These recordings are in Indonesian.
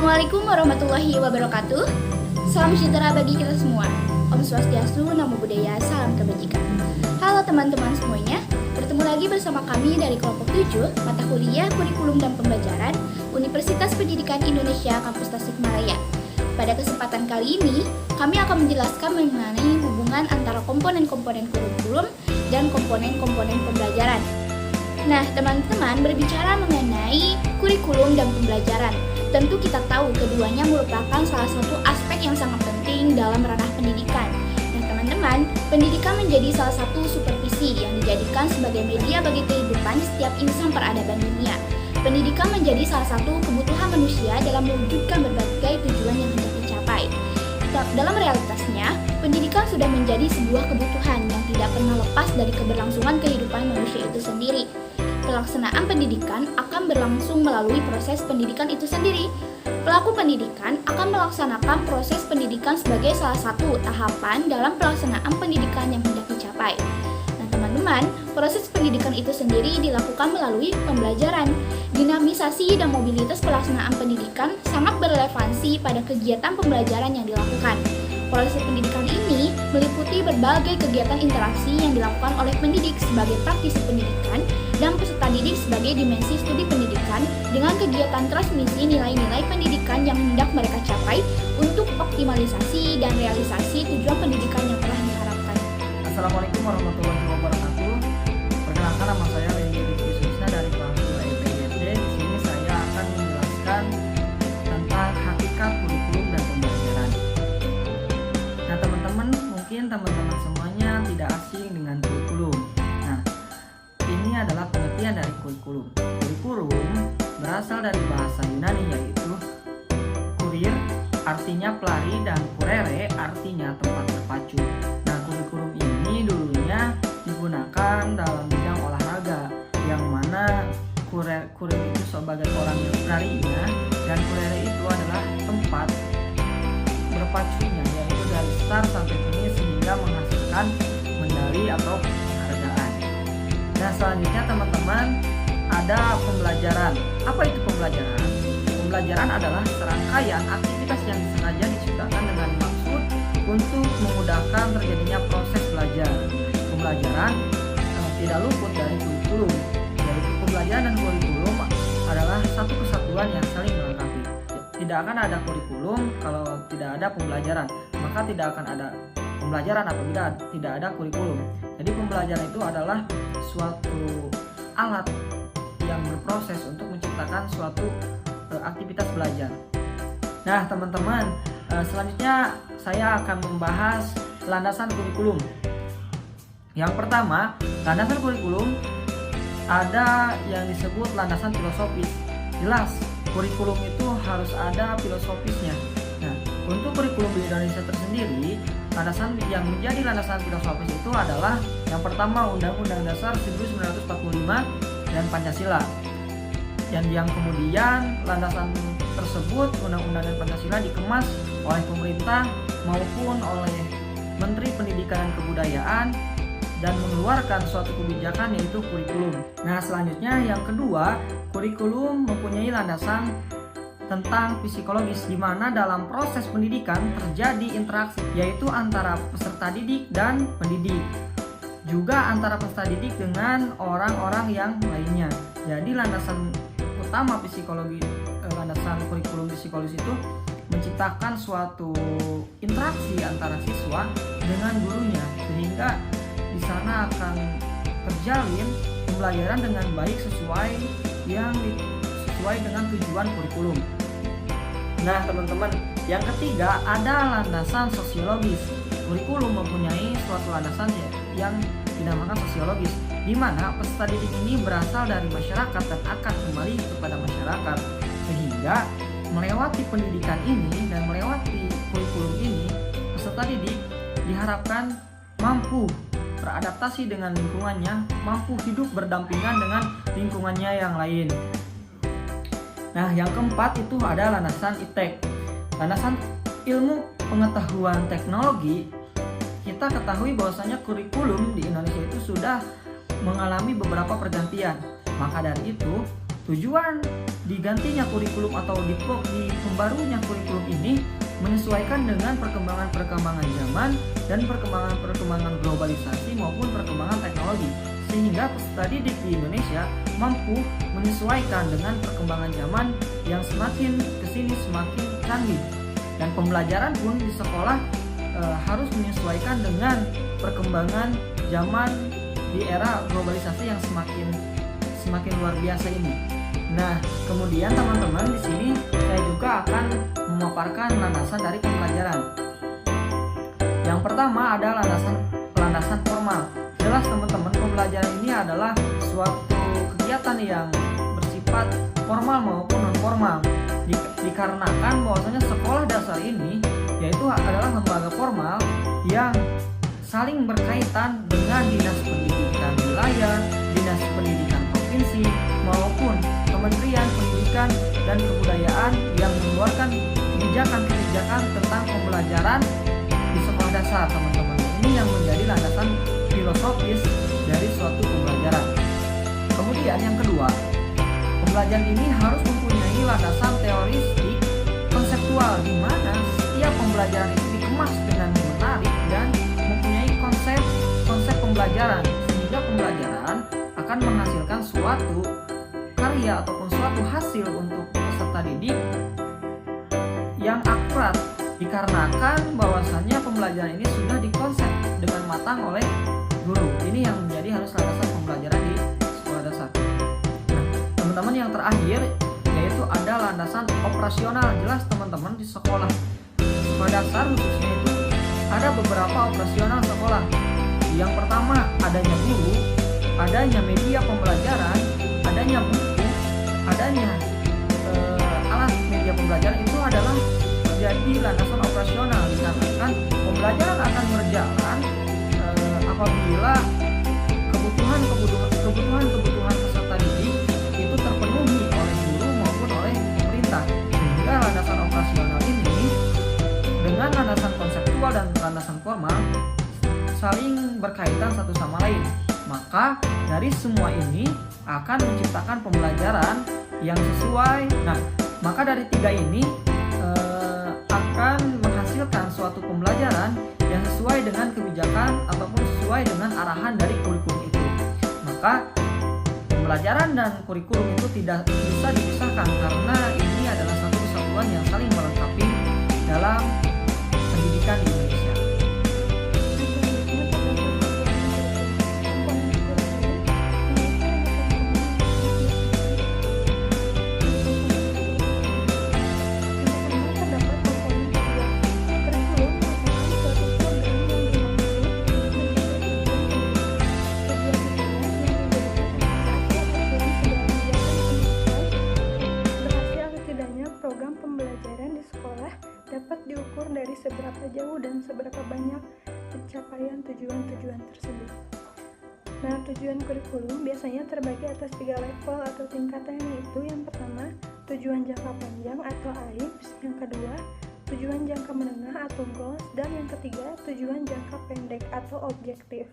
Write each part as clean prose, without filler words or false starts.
Assalamualaikum warahmatullahi wabarakatuh. Salam sejahtera bagi kita semua. Om Swastiastu, Namo Buddhaya, salam kebajikan. Halo teman-teman semuanya, bertemu lagi bersama kami dari kelompok 7 mata kuliah Kurikulum dan Pembelajaran Universitas Pendidikan Indonesia Kampus Tasikmalaya. Pada kesempatan kali ini, kami akan menjelaskan mengenai hubungan antara komponen-komponen kurikulum dan komponen-komponen pembelajaran. Nah, teman-teman, berbicara mengenai kurikulum dan pembelajaran, tentu kita tahu keduanya merupakan salah satu aspek yang sangat penting dalam ranah pendidikan. Nah, teman-teman, pendidikan menjadi salah satu supervisi yang dijadikan sebagai media bagi kehidupan setiap insan peradaban dunia. Pendidikan menjadi salah satu kebutuhan manusia dalam mewujudkan berbagai tujuan yang hendak dicapai. Dalam realitasnya, pendidikan sudah menjadi sebuah kebutuhan yang tidak pernah lepas dari keberlangsungan kehidupan manusia itu sendiri. Pelaksanaan pendidikan akan berlangsung melalui proses pendidikan itu sendiri. Pelaku pendidikan akan melaksanakan proses pendidikan sebagai salah satu tahapan dalam pelaksanaan pendidikan yang hendak dicapai. Nah, teman-teman, proses pendidikan itu sendiri dilakukan melalui pembelajaran. Dinamisasi dan mobilitas pelaksanaan pendidikan sangat berrelevansi pada kegiatan pembelajaran yang dilakukan. Proses pendidikan ini meliputi berbagai kegiatan interaksi yang dilakukan oleh pendidik sebagai praktisi pendidikan dan peserta didik sebagai dimensi studi pendidikan dengan kegiatan transmisi nilai-nilai pendidikan yang hendak mereka capai untuk optimalisasi dan realisasi tujuan pendidikan yang telah diharapkan. Assalamualaikum warahmatullahi wabarakatuh. Perkenalkan, nama saya Lenny Rizky Susna dari kelas 2 IPSD. Di sini saya akan menjelaskan tentang hakikat kurikulum dan pembelajaran. Nah, teman-teman, mungkin teman-teman semuanya tidak asing dengan kurikulum. Nah, ini adalah pengertian dari kurikulum. Kurikulum berasal dari bahasa Yunani, yaitu kurir artinya pelari dan kurere artinya tempat berpacu. Nah, kurikulum ini dulunya digunakan dalam bidang olahraga, yang mana kurir itu sebagai orang yang pelarinya dan kurere itu adalah tempat berpacunya, yaitu dari start sampai finish sehingga menghasilkan medali atau penghargaan. Nah, selanjutnya teman-teman, ada pembelajaran. Apa itu pembelajaran? Pembelajaran adalah serangkaian aktivitas yang sengaja diciptakan dengan maksud untuk memudahkan terjadinya proses belajar. Pembelajaran tidak luput dari kurikulum. Yaitu pembelajaran dan kurikulum adalah satu kesatuan yang saling melengkapi. Tidak akan ada kurikulum kalau tidak ada pembelajaran, maka tidak akan ada pembelajaran apabila tidak ada kurikulum. Jadi pembelajaran itu adalah suatu alat yang berproses untuk menciptakan suatu aktivitas belajar. Nah, teman-teman, selanjutnya saya akan membahas landasan kurikulum. Yang pertama, landasan kurikulum ada yang disebut landasan filosofis. Jelas, kurikulum itu harus ada filosofisnya. Nah, untuk kurikulum di Indonesia tersendiri, landasan yang menjadi landasan filosofis itu adalah yang pertama Undang-Undang Dasar 1945 dan Pancasila. Dan yang kemudian landasan tersebut, Undang-Undang dan Pancasila, dikemas oleh pemerintah maupun oleh Menteri Pendidikan dan Kebudayaan dan mengeluarkan suatu kebijakan, yaitu kurikulum. Nah, selanjutnya yang kedua, kurikulum mempunyai landasan tentang psikologis, di mana dalam proses pendidikan terjadi interaksi, yaitu antara peserta didik dan pendidik, juga antara peserta didik dengan orang-orang yang lainnya. Jadi landasan utama psikologi, landasan kurikulum psikologis itu menciptakan suatu interaksi antara siswa dengan gurunya, sehingga di sana akan terjalin pembelajaran dengan baik sesuai dengan tujuan kurikulum. Nah, teman-teman, yang ketiga ada landasan sosiologis. Kurikulum mempunyai suatu landasan yang dinamakan sosiologis, di mana peserta didik ini berasal dari masyarakat dan akan kembali kepada masyarakat, sehingga melewati pendidikan ini dan melewati kurikulum ini, peserta didik diharapkan mampu beradaptasi dengan lingkungannya, mampu hidup berdampingan dengan lingkungannya yang lain. Nah, yang keempat itu ada landasan IPTEK, landasan ilmu pengetahuan teknologi. Kita ketahui bahwasanya kurikulum di Indonesia itu sudah mengalami beberapa pergantian. Maka dari itu, Tujuan digantinya kurikulum atau di pembarunya kurikulum ini menyesuaikan dengan perkembangan zaman dan perkembangan globalisasi maupun perkembangan teknologi, sehingga peserta didik di Indonesia mampu menyesuaikan dengan perkembangan zaman yang semakin kesini semakin canggih. Dan pembelajaran pun di sekolah harus menyesuaikan dengan perkembangan zaman di era globalisasi yang semakin luar biasa ini. Nah, kemudian teman-teman, di sini saya juga akan memaparkan landasan dari pembelajaran. Yang pertama ada landasan formal. Jelas teman-teman, pembelajaran ini adalah suatu kegiatan yang bersifat formal maupun non formal. Dikarenakan bahwasanya sekolah dasar ini yaitu adalah lembaga formal yang saling berkaitan dengan dinas pendidikan wilayah, dinas pendidikan provinsi maupun Kementerian Pendidikan dan Kebudayaan yang mengeluarkan kebijakan-kebijakan tentang pembelajaran di sekolah dasar, teman-teman. Ini yang menjadi landasan filosofis dari suatu pembelajaran. Kemudian yang kedua, pembelajaran ini harus mempunyai landasan teoristik konseptual, di mana setiap pembelajaran itu dikemas dengan menarik dan mempunyai konsep pembelajaran, sehingga pembelajaran akan menghasilkan suatu karya ataupun suatu hasil untuk peserta didik yang akurat, dikarenakan bahwasannya pembelajaran ini sudah dikonsep dengan matang oleh guru. Ini yang menjadi harus landasan pembelajaran di sekolah dasar. Nah, teman-teman, yang terakhir yaitu ada landasan operasional. Jelas teman-teman, di sekolah dasar khususnya itu ada beberapa operasional sekolah. Yang pertama, adanya guru, adanya media pembelajaran, adanya buku, adanya alat media pembelajaran. Itu adalah menjadi landasan operasional, dikarenakan pembelajaran akan berjalan apabila kebutuhan peserta didik itu terpenuhi oleh guru maupun oleh pemerintah. Sehingga landasan operasional ini dengan landasan konseptual dan landasan formal saling berkaitan satu sama lain. Maka dari semua ini akan menciptakan pembelajaran yang sesuai. Nah, maka dari tiga ini akan menghasilkan suatu pembelajaran yang sesuai dengan kebijakan ataupun sesuai dengan arahan dari kurikulum itu. Maka pembelajaran dan kurikulum itu tidak bisa dipisahkan, karena ini adalah satu kesatuan yang saling melengkapi dalam pendidikan di Indonesia. Program pembelajaran di sekolah dapat diukur dari seberapa jauh dan seberapa banyak pencapaian tujuan-tujuan tersebut. Nah, tujuan kurikulum biasanya terbagi atas 3 level atau tingkatan, yaitu yang pertama, tujuan jangka panjang atau AIPS, yang kedua, tujuan jangka menengah atau goals, dan yang ketiga, tujuan jangka pendek atau objektif.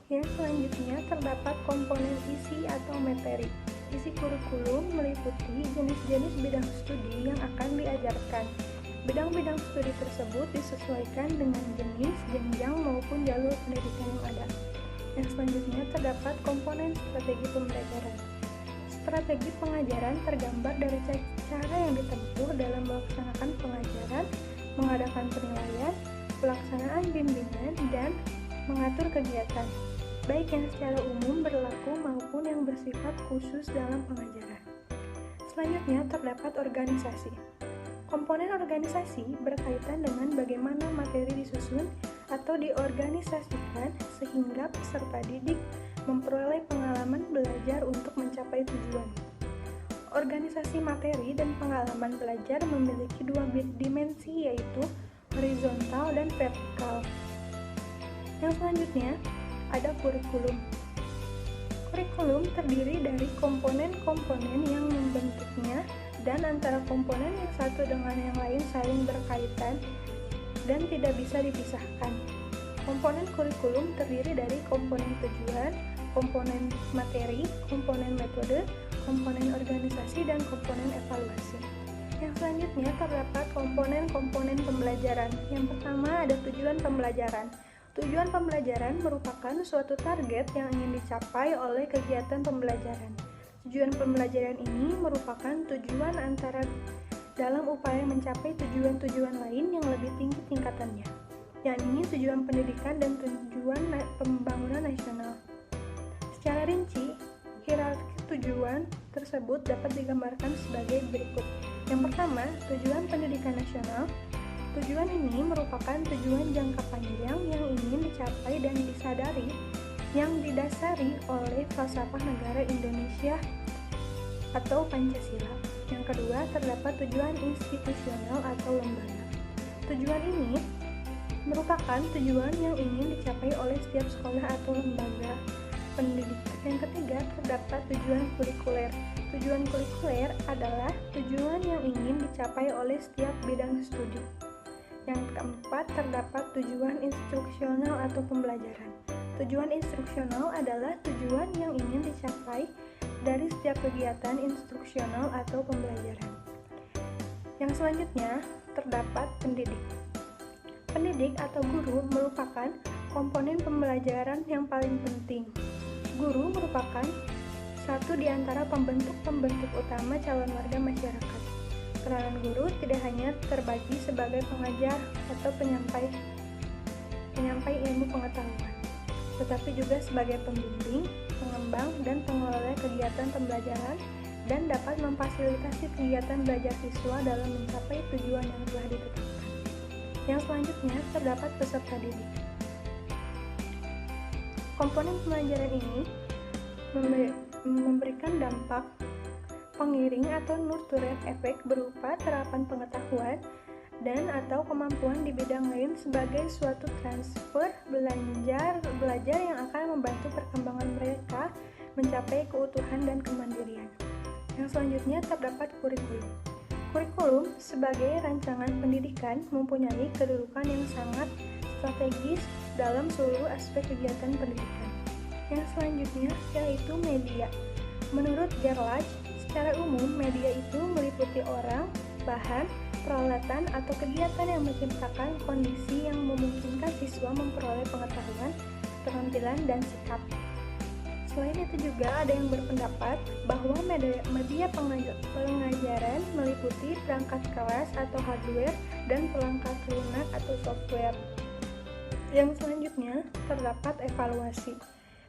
Yang selanjutnya terdapat komponen isi atau materi. Isi kurikulum meliputi jenis-jenis bidang studi yang akan diajarkan. Bidang-bidang studi tersebut disesuaikan dengan jenis, jenjang, maupun jalur pendidikan yang ada. Yang selanjutnya terdapat komponen strategi pembelajaran. Strategi pengajaran tergambar dari cara yang ditempuh dalam melaksanakan pengajaran, mengadakan penilaian, pelaksanaan bimbingan, dan mengatur kegiatan, baik yang secara umum berlaku maupun yang bersifat khusus dalam pengajaran. Selanjutnya terdapat organisasi. Komponen organisasi berkaitan dengan bagaimana materi disusun atau diorganisasikan sehingga peserta didik memperoleh pengalaman belajar untuk mencapai tujuan. Organisasi materi dan pengalaman belajar memiliki 2 dimensi, yaitu horizontal dan vertikal. Yang selanjutnya ada kurikulum. Kurikulum terdiri dari komponen-komponen yang membentuknya, dan antara komponen yang satu dengan yang lain saling berkaitan dan tidak bisa dipisahkan. Komponen kurikulum terdiri dari komponen tujuan, komponen materi, komponen metode, komponen organisasi dan komponen evaluasi. Yang selanjutnya terdapat komponen-komponen pembelajaran. Yang pertama ada tujuan pembelajaran. Tujuan pembelajaran merupakan suatu target yang ingin dicapai oleh kegiatan pembelajaran. Tujuan pembelajaran ini merupakan tujuan antara dalam upaya mencapai tujuan-tujuan lain yang lebih tinggi tingkatannya, yakni tujuan pendidikan dan tujuan pembangunan nasional. Secara rinci, hierarki tujuan tersebut dapat digambarkan sebagai berikut. Yang pertama, tujuan pendidikan nasional. Tujuan ini merupakan tujuan jangka panjang yang ingin dicapai dan disadari yang didasari oleh falsafah negara Indonesia atau Pancasila. Yang kedua, terdapat tujuan institusional atau lembaga. Tujuan ini merupakan tujuan yang ingin dicapai oleh setiap sekolah atau lembaga pendidikan. Yang ketiga, terdapat tujuan kurikuler. Tujuan kurikuler adalah tujuan yang ingin dicapai oleh setiap bidang studi. Yang keempat, terdapat tujuan instruksional atau pembelajaran. Tujuan instruksional adalah tujuan yang ingin dicapai dari setiap kegiatan instruksional atau pembelajaran. Yang selanjutnya, terdapat pendidik. Pendidik atau guru merupakan komponen pembelajaran yang paling penting. Guru merupakan satu di antara pembentuk utama calon warga masyarakat. Peranan guru tidak hanya terbagi sebagai pengajar atau penyampai ilmu pengetahuan, tetapi juga sebagai pembimbing, pengembang, dan pengelola kegiatan pembelajaran dan dapat memfasilitasi kegiatan belajar siswa dalam mencapai tujuan yang telah ditetapkan. Yang selanjutnya, terdapat peserta didik. Komponen pembelajaran ini memberikan dampak pengiring atau nurturing efek berupa terapan pengetahuan dan atau kemampuan di bidang lain sebagai suatu transfer belajar yang akan membantu perkembangan mereka mencapai keutuhan dan kemandirian. Yang selanjutnya terdapat kurikulum. Kurikulum sebagai rancangan pendidikan mempunyai kedudukan yang sangat strategis dalam seluruh aspek kegiatan pendidikan. Yang selanjutnya yaitu media. Menurut Gerlach, secara umum media itu meliputi orang, bahan, peralatan, atau kegiatan yang menciptakan kondisi yang memungkinkan siswa memperoleh pengetahuan, keterampilan, dan sikap. Selain itu juga ada yang berpendapat bahwa media pengajaran meliputi perangkat kelas atau hardware dan perangkat lunak atau software. Yang selanjutnya terdapat evaluasi.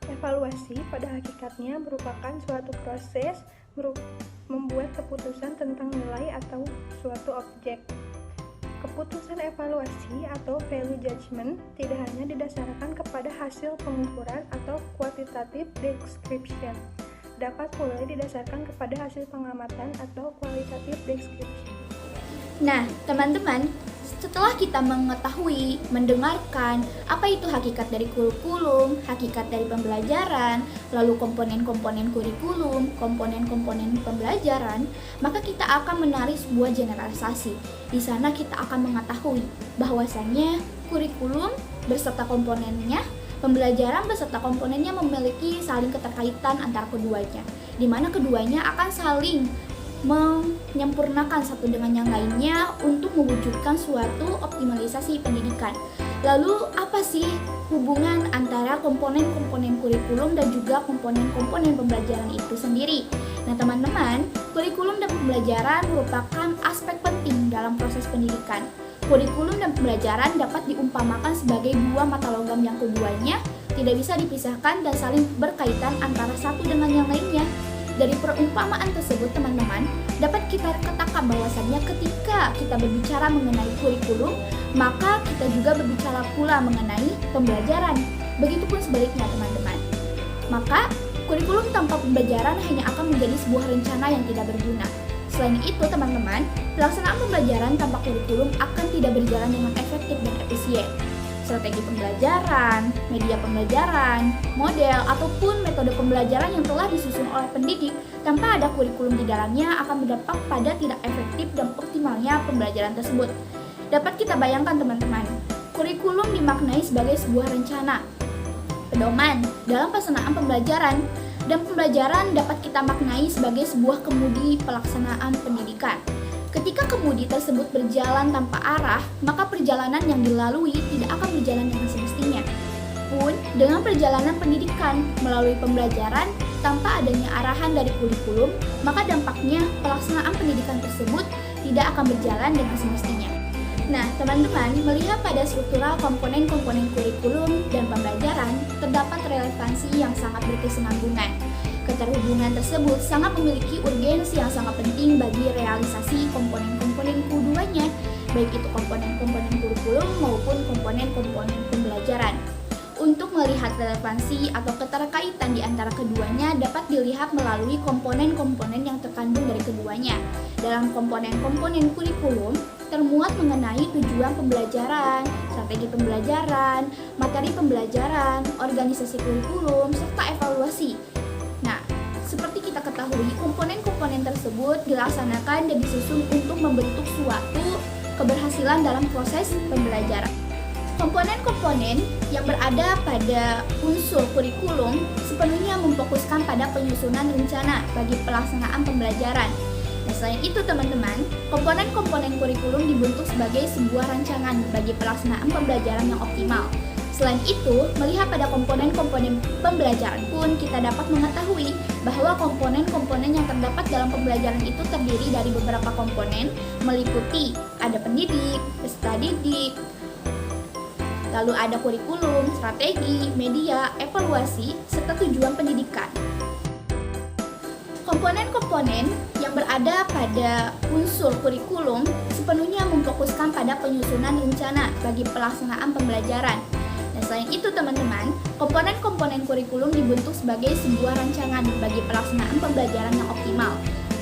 Evaluasi pada hakikatnya merupakan suatu proses membuat keputusan tentang nilai atau suatu objek. Keputusan evaluasi atau value judgment tidak hanya didasarkan kepada hasil pengukuran atau quantitative description, dapat pula didasarkan kepada hasil pengamatan atau qualitative description. Nah, teman-teman, setelah kita mengetahui, mendengarkan apa itu hakikat dari kurikulum, hakikat dari pembelajaran, lalu komponen-komponen kurikulum, komponen-komponen pembelajaran, maka kita akan menarik sebuah generalisasi. Di sana kita akan mengetahui bahwasannya kurikulum beserta komponennya, pembelajaran beserta komponennya memiliki saling keterkaitan antara keduanya, di mana keduanya akan saling menyempurnakan satu dengan yang lainnya untuk mewujudkan suatu optimalisasi pendidikan. Lalu apa sih hubungan antara komponen-komponen kurikulum dan juga komponen-komponen pembelajaran itu sendiri? Nah teman-teman, kurikulum dan pembelajaran merupakan aspek penting dalam proses pendidikan. Kurikulum dan pembelajaran dapat diumpamakan sebagai dua mata logam yang keduanya tidak bisa dipisahkan dan saling berkaitan antara satu dengan yang lainnya. Dari perumpamaan tersebut teman-teman, dapat kita katakan bahwasannya ketika kita berbicara mengenai kurikulum, maka kita juga berbicara pula mengenai pembelajaran. Begitupun sebaliknya teman-teman. Maka kurikulum tanpa pembelajaran hanya akan menjadi sebuah rencana yang tidak berguna. Selain itu teman-teman, pelaksanaan pembelajaran tanpa kurikulum akan tidak berjalan dengan efektif dan efisien. Strategi pembelajaran, media pembelajaran, model, ataupun metode pembelajaran yang telah disusun oleh pendidik tanpa ada kurikulum di dalamnya akan berdampak pada tidak efektif dan optimalnya pembelajaran tersebut. Dapat kita bayangkan teman-teman, kurikulum dimaknai sebagai sebuah rencana, pedoman dalam pelaksanaan pembelajaran. dan pembelajaran dapat kita maknai sebagai sebuah kemudi pelaksanaan pendidikan. Ketika kemudi tersebut berjalan tanpa arah, maka perjalanan yang dilalui tidak akan berjalan dengan semestinya. Pun, dengan perjalanan pendidikan melalui pembelajaran tanpa adanya arahan dari kurikulum, maka dampaknya pelaksanaan pendidikan tersebut tidak akan berjalan dengan semestinya. Nah, teman-teman, melihat pada struktural komponen-komponen kurikulum dan pembelajaran, terdapat relevansi yang sangat berkesinambungan. Keterhubungan tersebut sangat memiliki urgensi yang sangat penting bagi realisasi komponen-komponen keduanya, baik itu komponen-komponen kurikulum maupun komponen-komponen pembelajaran. Untuk melihat relevansi atau keterkaitan di antara keduanya dapat dilihat melalui komponen-komponen yang terkandung dari keduanya. Dalam komponen-komponen kurikulum termuat mengenai tujuan pembelajaran, strategi pembelajaran, materi pembelajaran, organisasi kurikulum, serta evaluasi. Nah, seperti kita ketahui, komponen-komponen tersebut dilaksanakan dan disusun untuk membentuk suatu keberhasilan dalam proses pembelajaran. Komponen-komponen yang berada pada unsur kurikulum sepenuhnya memfokuskan pada penyusunan rencana bagi pelaksanaan pembelajaran. Nah, selain itu teman-teman, komponen-komponen kurikulum dibentuk sebagai sebuah rancangan bagi pelaksanaan pembelajaran yang optimal. Selain itu, melihat pada komponen-komponen pembelajaran pun kita dapat mengetahui bahwa komponen-komponen yang terdapat dalam pembelajaran itu terdiri dari beberapa komponen, meliputi ada pendidik, peserta didik, lalu ada kurikulum, strategi, media, evaluasi, serta tujuan pendidikan. Komponen-komponen yang berada pada unsur kurikulum sepenuhnya memfokuskan pada penyusunan rencana bagi pelaksanaan pembelajaran. Dan selain itu teman-teman, komponen-komponen kurikulum dibentuk sebagai sebuah rancangan bagi pelaksanaan pembelajaran yang optimal.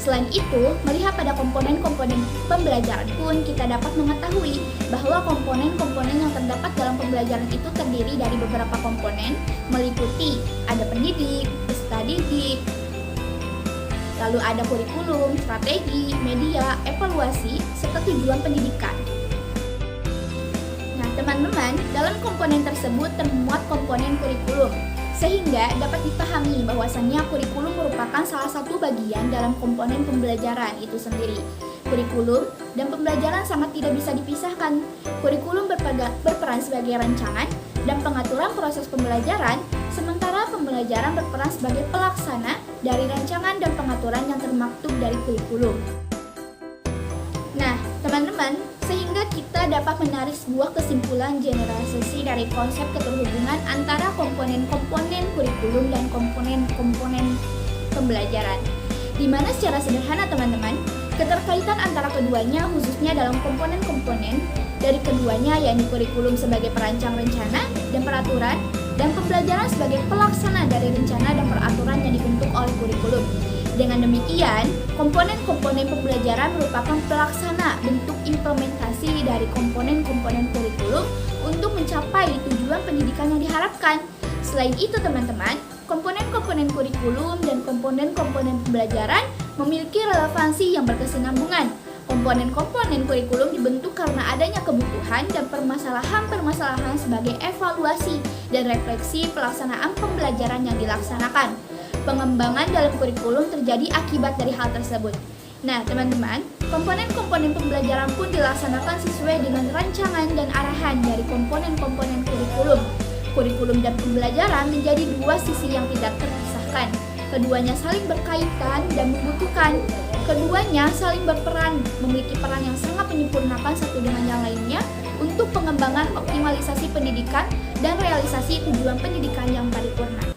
Selain itu, melihat pada komponen-komponen pembelajaran pun kita dapat mengetahui bahwa komponen-komponen yang terdapat dalam pembelajaran itu terdiri dari beberapa komponen, meliputi ada pendidik, peserta didik, lalu ada kurikulum, strategi, media, evaluasi, serta tujuan pendidikan. Nah, teman-teman, dalam komponen tersebut termuat komponen kurikulum, sehingga dapat dipahami bahwasannya kurikulum merupakan salah satu bagian dalam komponen pembelajaran itu sendiri. Kurikulum dan pembelajaran sangat tidak bisa dipisahkan. Kurikulum berperan sebagai rancangan dan pengaturan proses pembelajaran, sementara pembelajaran berperan sebagai pelaksana dari rancangan dan pengaturan yang termaktub dari kurikulum. Nah, teman-teman, sehingga kita dapat menarik sebuah kesimpulan generalisasi dari konsep keterhubungan antara komponen-komponen kurikulum dan komponen-komponen pembelajaran. Di mana secara sederhana teman-teman, keterkaitan antara keduanya khususnya dalam komponen-komponen dari keduanya yakni kurikulum sebagai perancang rencana dan peraturan dan pembelajaran sebagai pelaksana dari rencana dan peraturan yang dibentuk oleh kurikulum. Dengan demikian, komponen-komponen pembelajaran merupakan pelaksana bentuk implementasi dari komponen-komponen kurikulum untuk mencapai tujuan pendidikan yang diharapkan. Selain itu teman-teman, komponen-komponen kurikulum dan komponen-komponen pembelajaran memiliki relevansi yang berkesinambungan. Komponen-komponen kurikulum dibentuk karena adanya kebutuhan dan permasalahan-permasalahan sebagai evaluasi dan refleksi pelaksanaan pembelajaran yang dilaksanakan. Pengembangan dalam kurikulum terjadi akibat dari hal tersebut. Nah, teman-teman, komponen-komponen pembelajaran pun dilaksanakan sesuai dengan rancangan dan arahan dari komponen-komponen kurikulum. Kurikulum dan pembelajaran menjadi dua sisi yang tidak terpisahkan. Keduanya saling berkaitan dan membutuhkan. Keduanya saling berperan, memiliki peran yang sangat menyempurnakan satu dengan yang lainnya untuk pengembangan optimalisasi pendidikan dan realisasi tujuan pendidikan yang paripurna.